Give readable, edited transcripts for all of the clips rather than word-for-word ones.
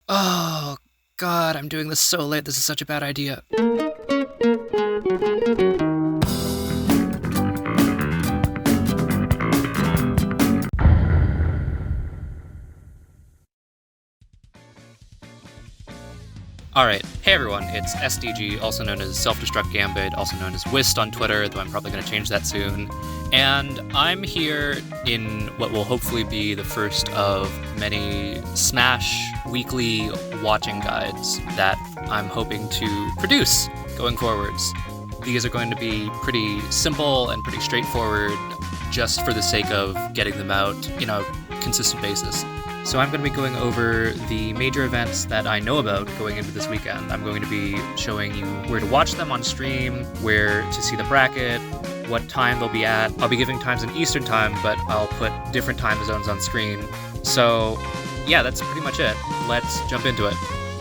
Oh, God, I'm doing this so late. This is such a bad idea. Alright, hey everyone, it's SDG, also known as Self-Destruct Gambit, also known as Whist on Twitter, though I'm probably going to change that soon. And I'm here in what will hopefully be the first of many Smash weekly watching guides that I'm hoping to produce going forwards. These are going to be pretty simple and pretty straightforward, just for the sake of getting them out in a consistent basis. So I'm going to be going over the major events that I know about going into this weekend. I'm going to be showing you where to watch them on stream, where to see the bracket, what time they'll be at. I'll be giving times in Eastern time, but I'll put different time zones on screen. So yeah, that's pretty much it. Let's jump into it.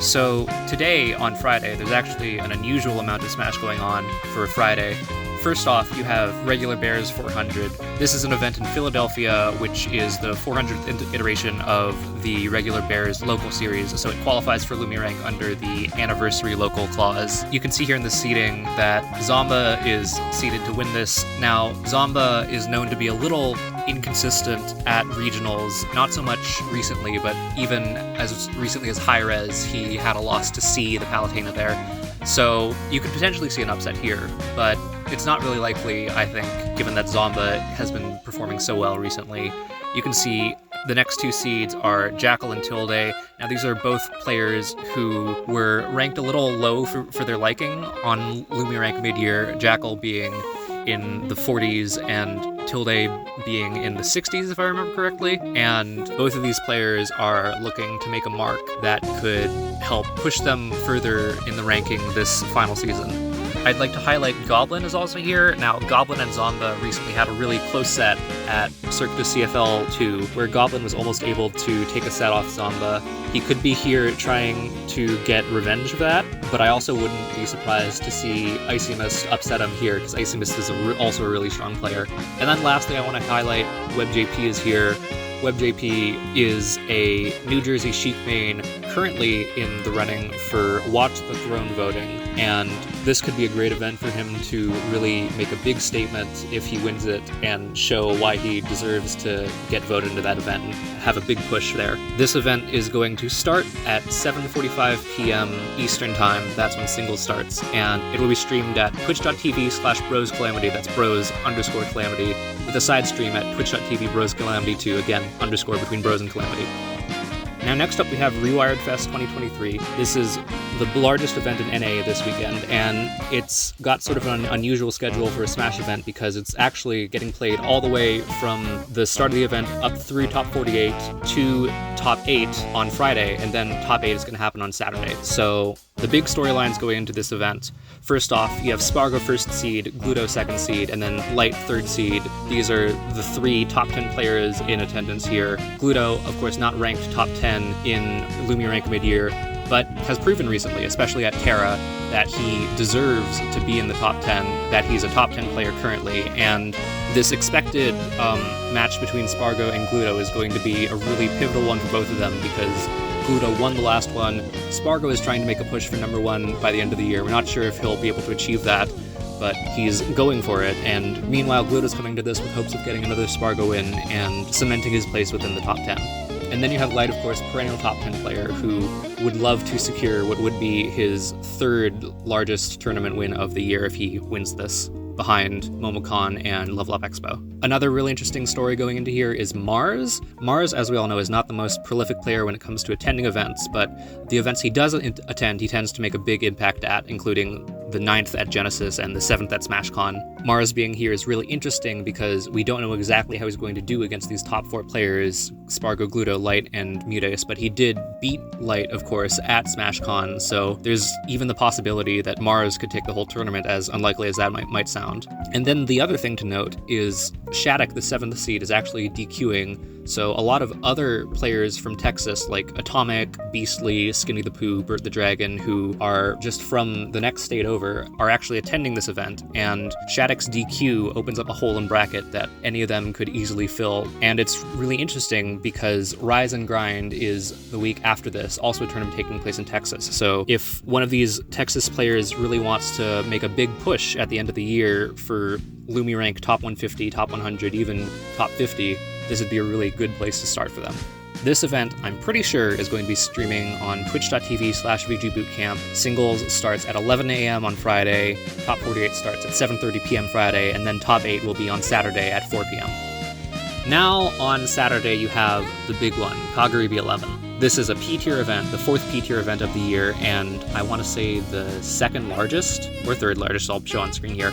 So today, on Friday, there's actually an unusual amount of Smash going on for a Friday. First off, you have Regular Bears 400. This is an event in Philadelphia, which is the 400th iteration of the Regular Bears local series, so it qualifies for Lumirank under the anniversary local clause. You can see here in the seeding that Zomba is seeded to win this. Now, Zomba is known to be a little inconsistent at regionals, not so much recently, but even as recently as High Res, he had a loss to C, the Palutena there. So you could potentially see an upset here, but it's not really likely, I think, given that Zomba has been performing so well recently. You can see the next two seeds are Jackal and Tilde. Now, these are both players who were ranked a little low for their liking on Lumirank mid-year, Jackal being in the 40s and Tilde being in the 60s, if I remember correctly. And both of these players are looking to make a mark that could help push them further in the ranking this final season. I'd like to highlight Goblin is also here. Now, Goblin and Zomba recently had a really close set at Circuit of CFL 2, where Goblin was almost able to take a set off Zomba. He could be here trying to get revenge of that, but I also wouldn't be surprised to see Icy Mist upset him here, because Icy Mist is also a really strong player. And then lastly, I want to highlight WebJP is here. WebJP is a New Jersey Chic main currently in the running for Watch the Throne voting, and this could be a great event for him to really make a big statement if he wins it and show why he deserves to get voted into that event and have a big push there. This event is going to start at 7:45 p.m. Eastern Time. That's when singles starts, and it will be streamed at twitch.tv/broscalamity. That's bros_calamity, with a side stream at twitch.tv broscalamity2, again, underscore between bros and calamity. Now, next up, we have ReWired Fest 2023. This is the largest event in NA this weekend, and it's got sort of an unusual schedule for a Smash event because it's actually getting played all the way from the start of the event up through top 48 to top 8 on Friday, and then top 8 is going to happen on Saturday. So the big storylines going into this event. First off, you have Spargo first seed, Gluto second seed, and then Light third seed. These are the three top 10 players in attendance here. Gluto, of course, not ranked top 10 in Lumirank mid-year, but has proven recently, especially at Terra, that he deserves to be in the top 10, that he's a top 10 player currently, and this expected match between Spargo and Gluto is going to be a really pivotal one for both of them because Gluto won the last one. Spargo is trying to make a push for number one by the end of the year. We're not sure if he'll be able to achieve that, but he's going for it. And meanwhile, Gluto's coming to this with hopes of getting another Spargo win and cementing his place within the top 10. And then you have Light, of course, perennial top 10 player who would love to secure what would be his third largest tournament win of the year if he wins this, behind Momocon and Level Up Expo. Another really interesting story going into here is Mars. Mars, as we all know, is not the most prolific player when it comes to attending events, but the events he does attend, he tends to make a big impact at, including the 9th at Genesis and the 7th at SmashCon. Mars being here is really interesting because we don't know exactly how he's going to do against these top 4 players, Spargo, Gluto, Light, and Mutes, but he did beat Light, of course, at SmashCon, so there's even the possibility that Mars could take the whole tournament, as unlikely as that might sound. And then the other thing to note is Shattuck, the 7th seed, is actually DQing So a lot of other players from Texas, like Atomic, Beastly, Skinny the Pooh, Bert the Dragon, who are just from the next state over, are actually attending this event, and Shattuck's DQ opens up a hole in bracket that any of them could easily fill. And it's really interesting because Rise and Grind is the week after this, also a tournament taking place in Texas. So if one of these Texas players really wants to make a big push at the end of the year for Lumi rank top 150, top 100, even top 50, this would be a really good place to start for them. This event, I'm pretty sure, is going to be streaming on twitch.tv/VGBootcamp. Singles starts at 11 a.m. on Friday, top 48 starts at 7:30 p.m. Friday, and then top 8 will be on Saturday at 4 p.m. Now, on Saturday, you have the big one, Kagaribi 11. This is a P-tier event, the 4th P-tier event of the year, and I want to say the 2nd largest, or 3rd largest, I'll show on screen here.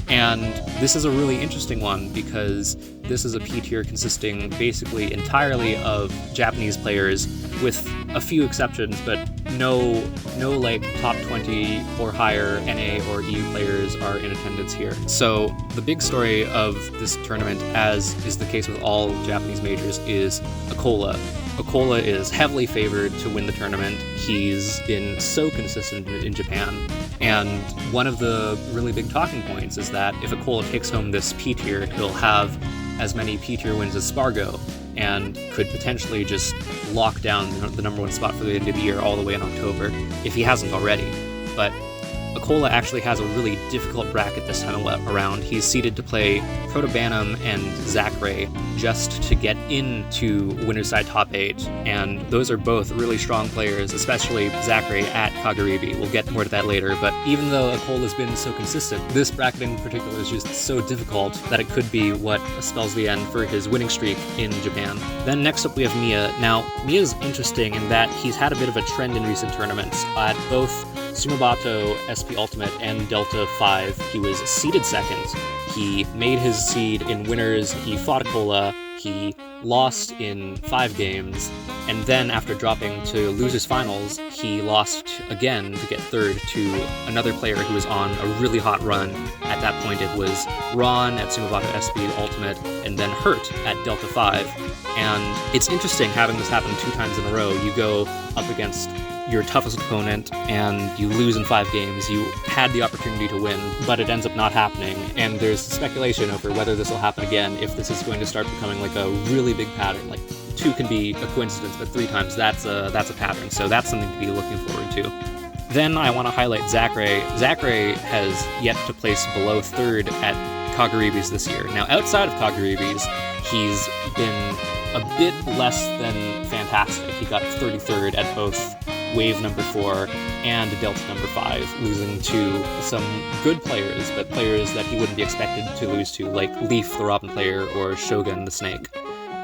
And this is a really interesting one because this is a P-tier consisting basically entirely of Japanese players, with a few exceptions, but no like top 20 or higher NA or EU players are in attendance here. So the big story of this tournament, as is the case with all Japanese majors, is Akola. Akola is heavily favored to win the tournament. He's been so consistent in Japan. And one of the really big talking points is that if Akola takes home this P-tier, he'll have as many P-tier wins as Spargo, and could potentially just lock down the number 1 spot for the end of the year all the way in October, if he hasn't already. But Akola actually has a really difficult bracket this time around. He's seeded to play Protobanum and Zachary just to get into winner's side top 8, and those are both really strong players, especially Zachary at Kagaribi. We'll get more to that later, but even though Akola's been so consistent, this bracket in particular is just so difficult that it could be what spells the end for his winning streak in Japan. Then next up we have Mia. Now, Mia's interesting in that he's had a bit of a trend in recent tournaments. At both Sumobato, SP Ultimate, and Delta 5, he was seeded 2nd. He made his seed in winners, he fought Akola, he lost in 5 games, and then after dropping to losers finals, he lost again to get 3rd to another player who was on a really hot run. At that point it was Ron at Sumobato SP Ultimate, and then Hurt at Delta 5. And it's interesting having this happen 2 times in a row. You go up against your toughest opponent and you lose in 5 games. You had the opportunity to win, but it ends up not happening, and there's speculation over whether this will happen again, if this is going to start becoming like a really big pattern. Like 2 can be a coincidence, but 3 times that's a pattern, so that's something to be looking forward to. Then I want to highlight Zachary. Zachary has yet to place below 3rd at Kagaribis this year. Now, outside of Kagaribis, he's been a bit less than fantastic. He got 33rd at both Wave number 4 and Delta number 5, losing to some good players, but players that he wouldn't be expected to lose to, like Leaf, the Robin player, or Shogun, the Snake.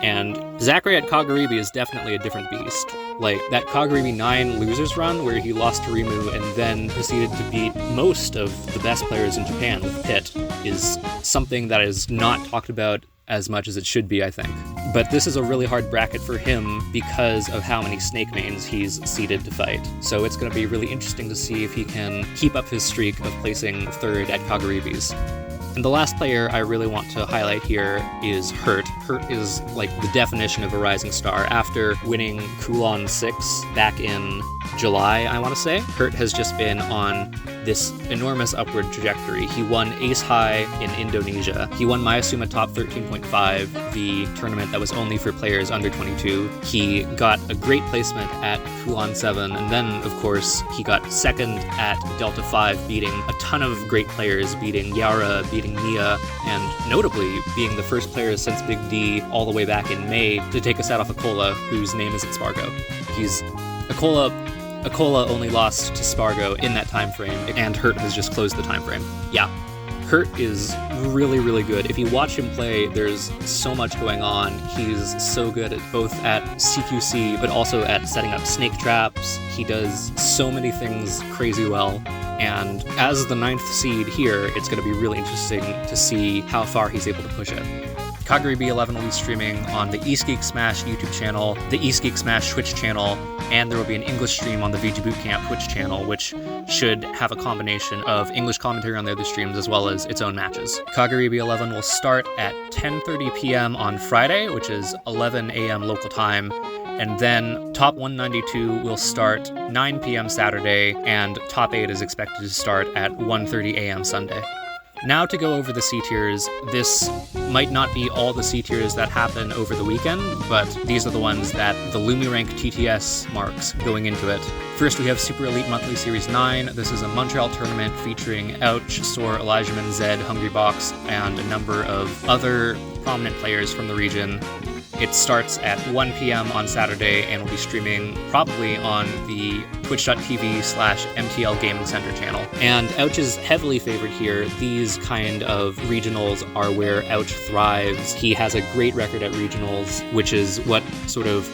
And Zachary at Kagaribi is definitely a different beast. Like, that Kagaribi 9 losers run where he lost to Rimu and then proceeded to beat most of the best players in Japan with Pit is something that is not talked about as much as it should be, I think. But this is a really hard bracket for him because of how many Snake mains he's seeded to fight. So it's going to be really interesting to see if he can keep up his streak of placing 3rd at Kagaribis. And the last player I really want to highlight here is Hurt. Hurt is like the definition of a rising star. After winning Kulon 6 back in July, I want to say, Hurt has just been on this enormous upward trajectory. He won Ace High in Indonesia. He won Mayasuma Top 13.5, the tournament that was only for players under 22. He got a great placement at Kulon 7, and then, of course, he got 2nd at Delta 5, beating a ton of great players, beating Yara, beating Mia, and notably being the first player since Big D all the way back in May to take a set off Akola, whose name isn't Spargo. Akola only lost to Spargo in that time frame, and Hurt has just closed the time frame. Yeah, Hurt is really, really good. If you watch him play, there's so much going on. He's so good at both at CQC, but also at setting up snake traps. He does so many things crazy well. And as the 9th seed here, it's going to be really interesting to see how far he's able to push it. Kagaribi 11 will be streaming on the East Geek Smash YouTube channel, the East Geek Smash Twitch channel, and there will be an English stream on the VG Bootcamp Twitch channel, which should have a combination of English commentary on the other streams as well as its own matches. Kagaribi 11 will start at 10:30 p.m. on Friday, which is 11 a.m. local time, and then Top 192 will start 9 p.m. Saturday, and Top 8 is expected to start at 1:30 a.m. Sunday. Now to go over the C-tiers. This might not be all the C-tiers that happen over the weekend, but these are the ones that the LumiRank TTS marks going into it. First, we have Super Elite Monthly Series 9. This is a Montreal tournament featuring Ouch, Soar, Elijahman, Zed, Hungrybox, and a number of other prominent players from the region. It starts at 1 p.m. on Saturday and will be streaming probably on the twitch.tv/MTL Gaming Center channel. And Ouch is heavily favored here. These kind of regionals are where Ouch thrives. He has a great record at regionals, which is what sort of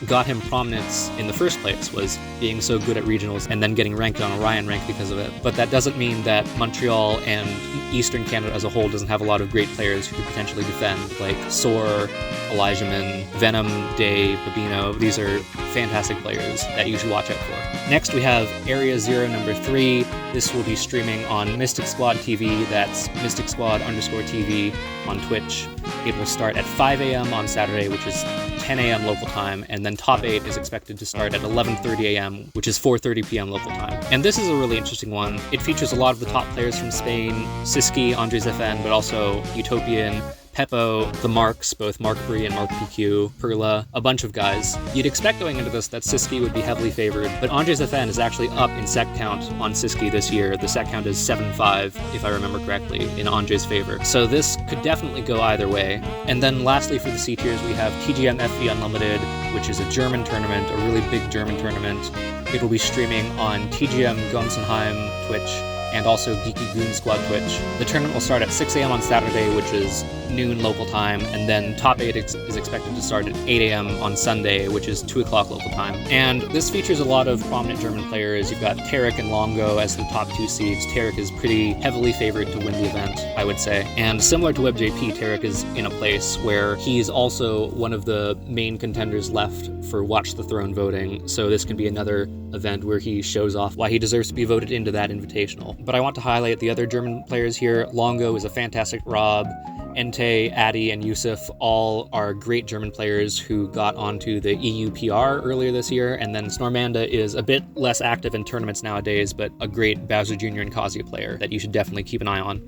got him prominence in the first place, was being so good at regionals and then getting ranked on Orion rank because of it. But that doesn't mean that Montreal and Eastern Canada as a whole doesn't have a lot of great players who could potentially defend, like Soar, Elijahman, Venom, Day, Babino. These are fantastic players that you should watch out for. Next, we have Area 0 number 3. This will be streaming on Mystic Squad TV. That's Mystic Squad _TV on Twitch. It will start at 5 a.m. on Saturday, which is 10 a.m. local time, and then Top 8 is expected to start at 11:30 a.m., which is 4:30 p.m. local time. And this is a really interesting one. It features a lot of the top players from Spain, Siski, Andres FN, but also Utopian, Peppo, the Marks, both Mark Bree and Mark PQ, Perla, a bunch of guys. You'd expect going into this that Siski would be heavily favored, but Andres FN is actually up in set count on Siski this year. The set count is 7-5, if I remember correctly, in Andres' favor. So this could definitely go either way. And then lastly for the C tiers, we have TGM FV Unlimited, which is a German tournament, a really big German tournament. It will be streaming on TGM Gonsenheim Twitch, and also Geeky Goon Squad Twitch. The tournament will start at 6 a.m. on Saturday, which is noon local time, and then Top 8 is expected to start at 8 a.m. on Sunday, which is 2 o'clock local time. And this features a lot of prominent German players. You've got Tarek and Longo as the top 2 seeds. Tarek is pretty heavily favored to win the event, I would say. And similar to WebJP, Tarek is in a place where he's also one of the main contenders left for Watch the Throne voting, so this can be another event where he shows off why he deserves to be voted into that invitational. But I want to highlight the other German players here. Longo is a fantastic Rob. Ente, Addy, and Yusuf all are great German players who got onto the EU PR earlier this year, and then Snormanda is a bit less active in tournaments nowadays, but a great Bowser Jr. and Kazuya player that you should definitely keep an eye on.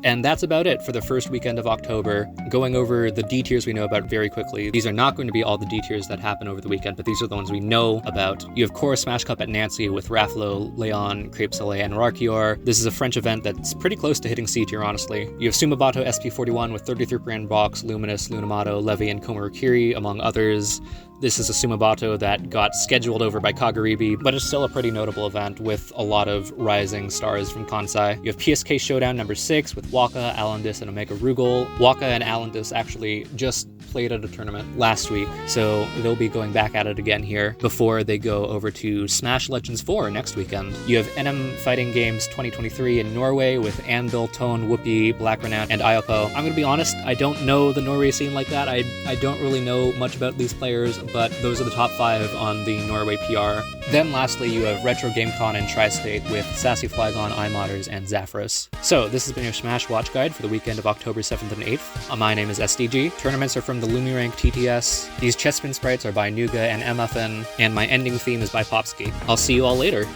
And that's about it for the first weekend of October. Going over the D tiers we know about very quickly. These are not going to be all the D tiers that happen over the weekend, but these are the ones we know about. You have Core Smash Cup at Nancy with Raffalo, Leon, Crepe Soleil, and Rarkior. This is a French event that's pretty close to hitting C tier, honestly. You have Sumabato SP41 with 33 Brand Box, Luminous, Lunamato, Levy, and Komurukiri, among others. This is a Sumabato that got scheduled over by Kagaribi, but it's still a pretty notable event with a lot of rising stars from Kansai. You have PSK Showdown number 6 with Waka, Alandis, and Omega Rugal. Waka and Alandis actually just played at a tournament last week, so they'll be going back at it again here before they go over to Smash Legends 4 next weekend. You have NM Fighting Games 2023 in Norway with Anvil, Tone, Whoopi, Black Renown, and Iopo. I'm gonna be honest, I don't know the Norway scene like that. I don't really know much about these players, but those are the top 5 on the Norway PR. Then lastly, you have Retro GameCon in Tri-State with Sassy Flygon, iModders, and Zaphros. So this has been your Smash Watch Guide for the weekend of October 7th and 8th. My name is SDG. Tournaments are from the LumiRank TTS. These chess spin sprites are by Nuga and MFN, and my ending theme is by Popsky. I'll see you all later.